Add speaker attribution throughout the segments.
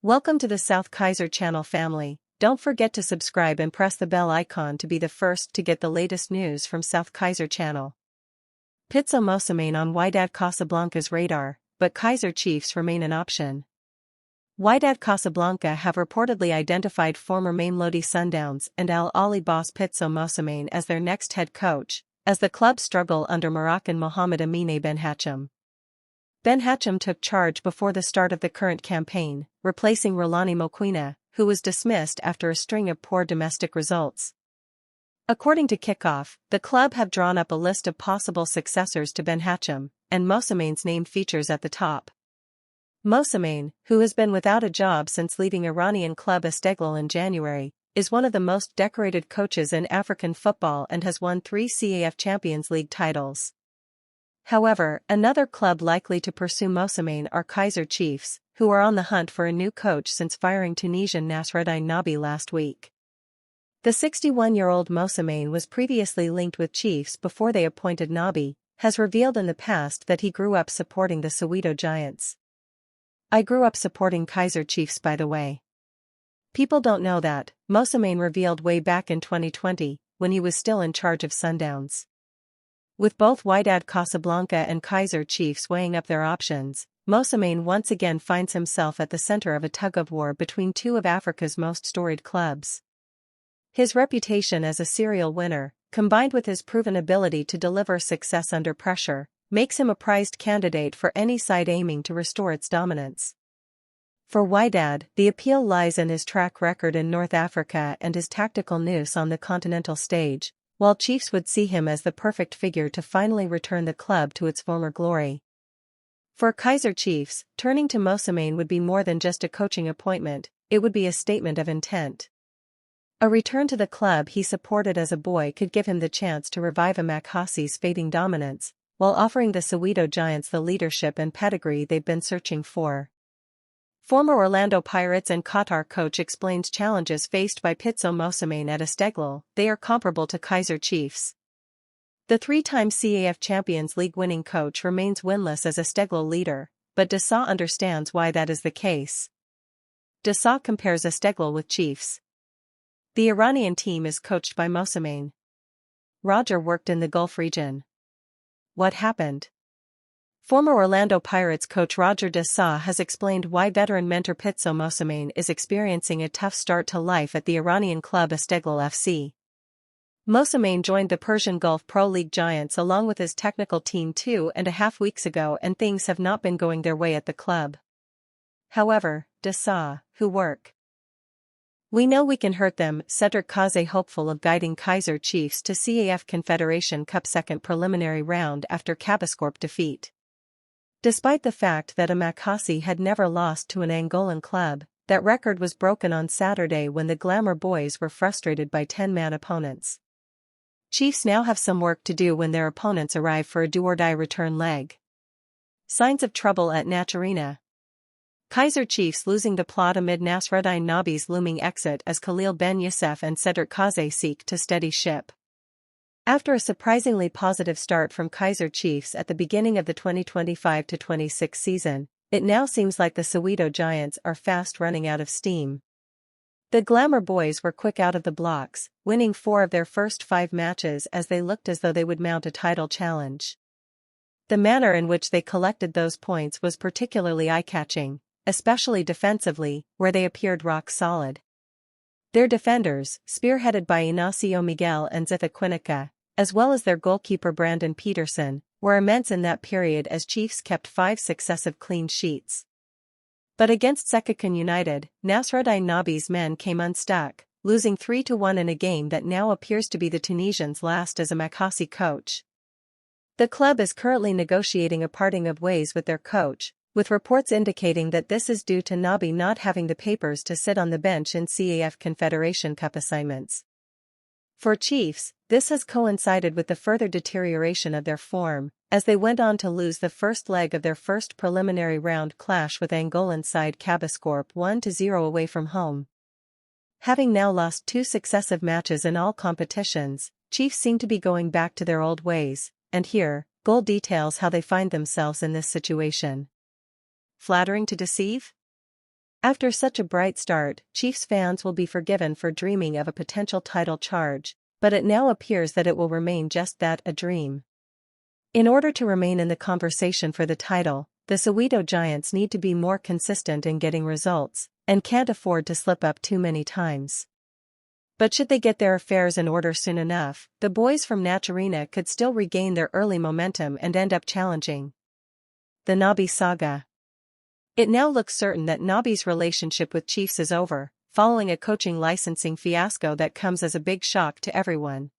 Speaker 1: Welcome to the South Kaizer channel family. Don't forget to subscribe and press the bell icon to be the first to get the latest news from South Kaizer channel. Pitso Motaung on Wydad Casablanca's radar, but Kaizer Chiefs remain an option. Wydad Casablanca have reportedly identified former Mamelodi Sundowns and Al Ahly boss Pitso Motaung as their next head coach, as the club struggle under Moroccan Mohamed Amine Benhacham. Benhacham took charge before the start of the current campaign, replacing Rolani Moquina, who was dismissed after a string of poor domestic results. According to Kickoff, the club have drawn up a list of possible successors to Benhacham, and Motaung's name features at the top. Motaung, who has been without a job since leaving Iranian club Esteghlal in January, is one of the most decorated coaches in African football and has won 3 CAF Champions League titles. However, another club likely to pursue Motaung are Kaizer Chiefs, who are on the hunt for a new coach since firing Tunisian Nasreddine Nabi last week. The 61-year-old Motaung was previously linked with Chiefs before they appointed Nabi, has revealed in the past that he grew up supporting the Soweto Giants. "I grew up supporting Kaizer Chiefs, by the way. People don't know that," Motaung revealed way back in 2020, when he was still in charge of Sundowns. With both Wydad Casablanca and Kaizer Chiefs weighing up their options, Motaung once again finds himself at the center of a tug-of-war between two of Africa's most storied clubs. His reputation as a serial winner, combined with his proven ability to deliver success under pressure, makes him a prized candidate for any side aiming to restore its dominance. For Wydad, the appeal lies in his track record in North Africa and his tactical nous on the continental stage, while Chiefs would see him as the perfect figure to finally return the club to its former glory. For Kaizer Chiefs, turning to Motaung would be more than just a coaching appointment, it would be a statement of intent. A return to the club he supported as a boy could give him the chance to revive Amakasi's fading dominance, while offering the Soweto Giants the leadership and pedigree they've been searching for. Former Orlando Pirates and Qatar coach explains challenges faced by Pitso Motaung at Esteghlal. They are comparable to Kaizer Chiefs. The 3-time CAF Champions League winning coach remains winless as Esteghlal leader, but Dessa understands why that is the case. Dessa compares Esteghlal with Chiefs. The Iranian team is coached by Motaung. Roger worked in the Gulf region. What happened? Former Orlando Pirates coach Roger Dessa has explained why veteran mentor Pitso Motaung is experiencing a tough start to life at the Iranian club Esteghlal FC. Motaung joined the Persian Gulf Pro League Giants along with his technical team 2.5 weeks ago, and things have not been going their way at the club. However, Dessa, who work. "We know we can hurt them," Cedric Kaze hopeful of guiding Kaizer Chiefs to CAF Confederation Cup second preliminary round after Cabascorp defeat. Despite the fact that Amakasi had never lost to an Angolan club, that record was broken on Saturday when the Glamour Boys were frustrated by 10-man opponents. Chiefs now have some work to do when their opponents arrive for a do-or-die return leg. Signs of trouble at Nacherina. Kaizer Chiefs losing the plot amid Nasreddine Nabi's looming exit as Khalil Ben Youssef and Cedric Kaze seek to steady ship. After a surprisingly positive start from Kaizer Chiefs at the beginning of the 2025-26 season, it now seems like the Soweto Giants are fast running out of steam. The Glamour Boys were quick out of the blocks, winning 4 of their first 5 matches as they looked as though they would mount a title challenge. The manner in which they collected those points was particularly eye-catching, especially defensively, where they appeared rock solid. Their defenders, spearheaded by Inacio Miguel and Zitha Quinica, as well as their goalkeeper Brandon Peterson, were immense in that period as Chiefs kept 5 successive clean sheets. But against Sekikan United, Nasreddine Nabi's men came unstuck, losing 3-1 in a game that now appears to be the Tunisians' last as a Makasi coach. The club is currently negotiating a parting of ways with their coach, with reports indicating that this is due to Nabi not having the papers to sit on the bench in CAF Confederation Cup assignments. For Chiefs, this has coincided with the further deterioration of their form, as they went on to lose the first leg of their first preliminary round clash with Angolan side Cabascorp 1-0 away from home. Having now lost 2 successive matches in all competitions, Chiefs seem to be going back to their old ways, and here, Goal details how they find themselves in this situation. Flattering to deceive? After such a bright start, Chiefs fans will be forgiven for dreaming of a potential title charge, but it now appears that it will remain just that, a dream. In order to remain in the conversation for the title, the Soweto Giants need to be more consistent in getting results, and can't afford to slip up too many times. But should they get their affairs in order soon enough, the boys from Nasreddine could still regain their early momentum and end up challenging the Nabi saga. It now looks certain that Nabi's relationship with Chiefs is over, following a coaching licensing fiasco that comes as a big shock to everyone.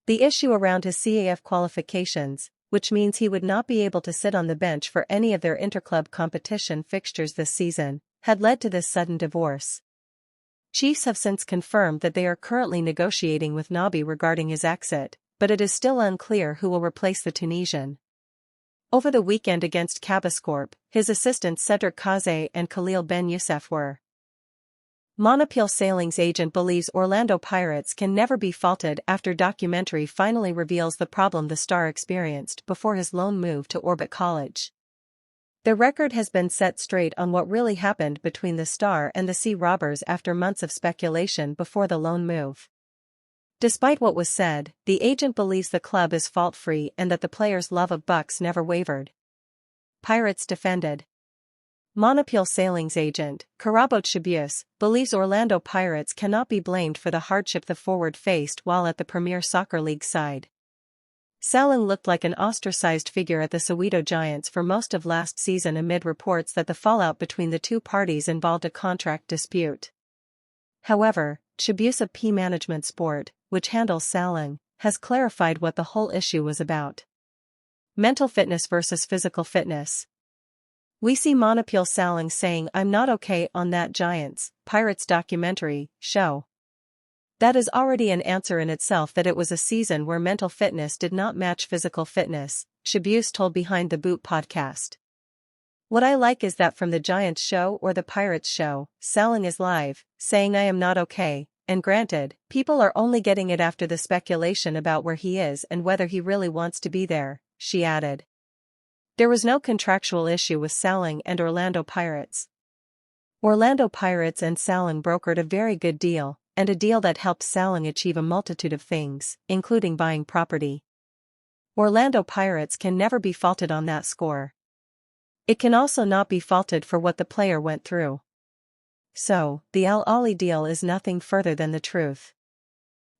Speaker 1: The issue around his CAF qualifications, which means he would not be able to sit on the bench for any of their interclub competition fixtures this season, had led to this sudden divorce. Chiefs have since confirmed that they are currently negotiating with Nabi regarding his exit, but it is still unclear who will replace the Tunisian. Over the weekend against Cabascorp, his assistants Cedric Kaizer and Khalil Ben Youssef were. Monopile Sailing's agent believes Orlando Pirates can never be faulted after documentary finally reveals the problem the star experienced before his loan move to Orbit College. The record has been set straight on what really happened between the star and the Sea Robbers after months of speculation before the loan move. Despite what was said, the agent believes the club is fault-free and that the players' love of bucks never wavered. Pirates defended. Monopile Sailing's agent, Karabot Shabius, believes Orlando Pirates cannot be blamed for the hardship the forward faced while at the Premier Soccer League side. Sailing looked like an ostracized figure at the Soweto Giants for most of last season amid reports that the fallout between the two parties involved a contract dispute. However, Shabius of P Management Sport, which handles Sailing, has clarified what the whole issue was about. Mental fitness versus physical fitness. We see Monopile Sailing saying "I'm not okay" on that Giants, Pirates documentary show. That is already an answer in itself that it was a season where mental fitness did not match physical fitness, Shabius told Behind the Boot podcast. What I like is that from the Giants show or the Pirates show, Sailing is live, saying "I am not okay," and granted, people are only getting it after the speculation about where he is and whether he really wants to be there, she added. There was no contractual issue with Sailing and Orlando Pirates. Orlando Pirates and Sailing brokered a very good deal, and a deal that helped Sailing achieve a multitude of things, including buying property. Orlando Pirates can never be faulted on that score. It can also not be faulted for what the player went through. So, the Al Ali deal is nothing further than the truth.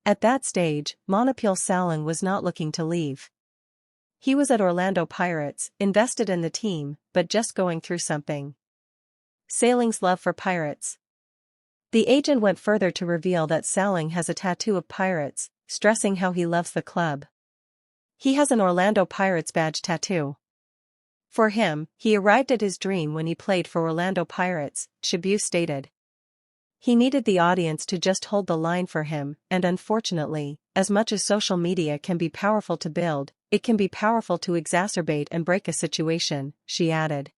Speaker 1: At that stage, Monopile Sailing was not looking to leave. He was at Orlando Pirates, invested in the team, but just going through something. Sailing's love for Pirates. The agent went further to reveal that Sailing has a tattoo of Pirates, stressing how he loves the club. He has an Orlando Pirates badge tattoo. For him, he arrived at his dream when he played for Orlando Pirates, Shabius stated. He needed the audience to just hold the line for him, and unfortunately, as much as social media can be powerful to build, it can be powerful to exacerbate and break a situation, she added.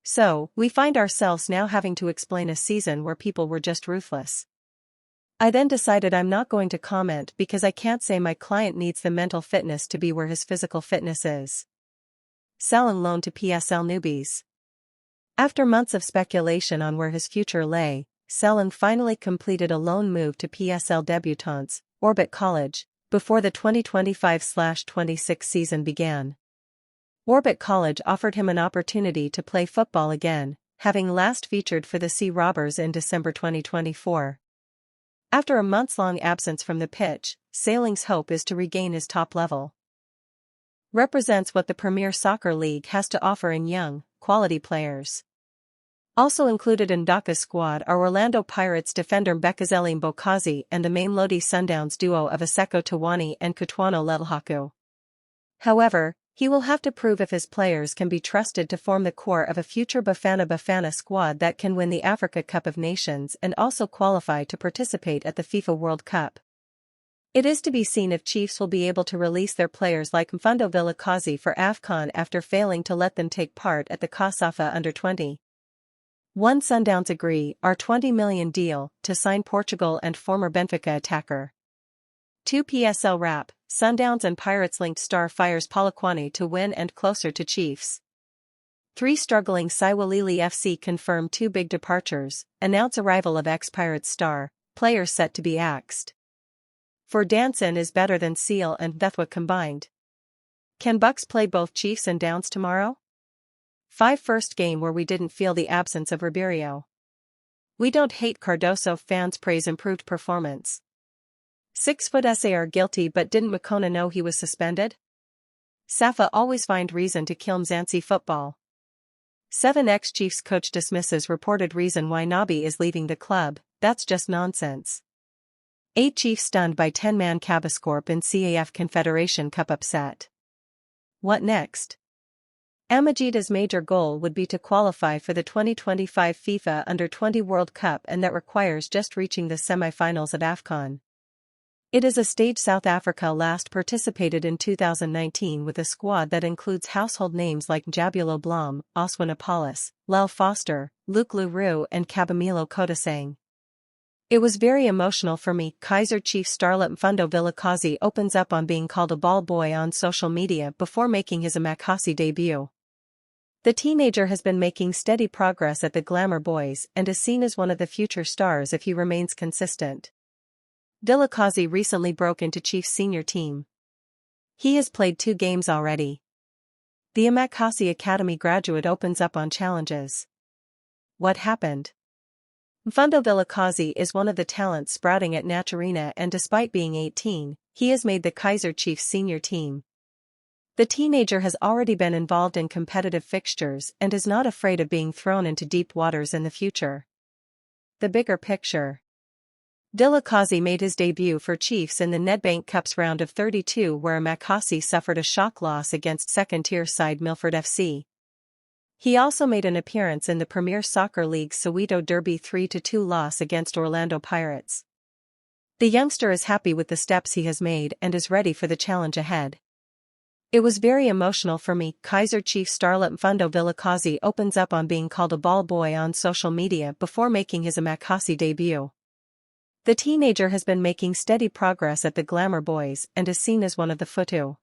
Speaker 1: So, we find ourselves now having to explain a season where people were just ruthless. I then decided I'm not going to comment because I can't say my client needs the mental fitness to be where his physical fitness is. Sailing loan to PSL newbies. After months of speculation on where his future lay, Sailing finally completed a loan move to PSL debutants, Orbit College, before the 2025-26 season began. Orbit College offered him an opportunity to play football again, having last featured for the Sea Robbers in December 2024. After a months-long absence from the pitch, Sailing's hope is to regain his top level. Represents what the Premier Soccer League has to offer in young, quality players. Also included in Dhaka's squad are Orlando Pirates defender Bekezeli Mbokazi and the mamelodi Sundowns duo of Aseko Tawani and Kutwano Lelhaku. However, he will have to prove if his players can be trusted to form the core of a future Bafana Bafana squad that can win the Africa Cup of Nations and also qualify to participate at the FIFA World Cup. It is to be seen if Chiefs will be able to release their players like Mfundo Vilakazi for AFCON after failing to let them take part at the COSAFA Under-20. Sundowns agree our $20 million deal to sign Portugal and former Benfica attacker. 2 PSL wrap, Sundowns and Pirates linked star fires Polokwane to win and closer to Chiefs. 3 struggling Saiwalili FC confirm 2 big departures, announce arrival of ex-Pirates star, players set to be axed. For Danson is better than Seal and Bethwa combined. Can Bucks play both Chiefs and Downs tomorrow? 5 first game where we didn't feel the absence of Ribeiro. We don't hate Cardoso, fans praise improved performance. 6-foot SAR guilty, but didn't Makona know he was suspended? Safa always find reason to kill Mzansi football. 7 ex-Chiefs coach dismisses reported reason why Nabi is leaving the club, that's just nonsense. 8 Chiefs stunned by 10-man Cabascorp in CAF Confederation Cup upset. What next? Amajida's major goal would be to qualify for the 2025 FIFA Under-20 World Cup, and that requires just reaching the semi-finals of AFCON. It is a stage South Africa last participated in 2019 with a squad that includes household names like Jabulo Blom, Oswin Apollos, Lel Foster, Luke Leroux and Kabamilo Kodasang. It was very emotional for me. Kaizer chief starlet Mfundo Vilakazi opens up on being called a ball boy on social media before making his Amakasi debut. The teenager has been making steady progress at the Glamour Boys and is seen as one of the future stars if he remains consistent. Vilakazi recently broke into Chiefs' senior team. He has played 2 games already. The Amakasi Academy graduate opens up on challenges. What happened? Mfundo Vilakazi is one of the talents sprouting at Naturina, and despite being 18, he has made the Kaizer Chiefs senior team. The teenager has already been involved in competitive fixtures and is not afraid of being thrown into deep waters in the future. The bigger picture. Vilakazi made his debut for Chiefs in the Nedbank Cup's round of 32, where Amakasi suffered a shock loss against second-tier side Milford FC. He also made an appearance in the Premier Soccer League Soweto Derby 3-2 loss against Orlando Pirates. The youngster is happy with the steps he has made and is ready for the challenge ahead. It was very emotional for me. Kaizer chief starlet Mfundo Vilakazi opens up on being called a ball boy on social media before making his Amakasi debut. The teenager has been making steady progress at the Glamour Boys and is seen as one of the Futu.